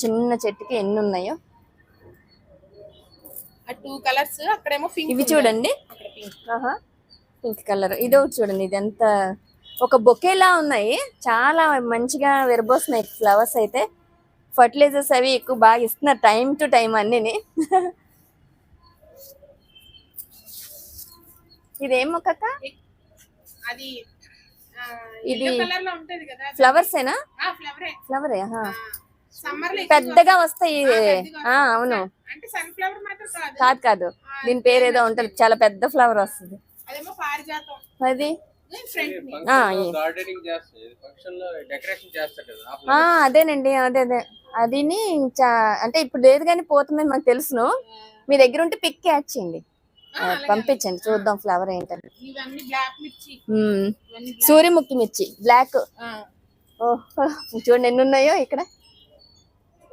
చిన్న చెట్టుకి ఎన్ని ఉన్నాయో. ఆ 2 కలర్స్ అక్కడేమో పింక్. ఇవి చూడండి, పింక్ కలర్. ఇది ఒకటి చూడండి, ఇది ఎంత ఒక బొకేలా ఉన్నాయి. చాలా మంచిగా విరబోస్తున్నాయి ఫ్లవర్స్ అయితే. ఫర్టిలైజర్స్ అవి ఎక్కువ బాగా ఇస్తున్నారు టైం టు టైం అన్నిని. ఇదేం మొక్క? అది ఇది కలర్ లో ఉంటది కదా, ఫ్లవర్స్ ఏనా? ఫ్లవరే. పెద్దగా వస్తాయి. అవును, అంటే సన్ఫ్లవర్ మాత్రం కాదు కాదు, దీని పేరు ఏదో ఉంటది, చాలా పెద్ద ఫ్లవర్ వస్తుంది. అదేమో పారిజాతం. అది అదేనండి, అదే అదే. అది అంటే ఇప్పుడు లేదు కానీ పోతుందని మాకు తెలుసును. మీ దగ్గర ఉంటే పిక్ క్యాచ్ చేయండి, పంపించండి చూద్దాం ఫ్లవర్ ఏంటంటే. సూర్యముఖి మిర్చి బ్లాక్. ఓహో చూడండి ఎన్ని ఉన్నాయో ఇక్కడ.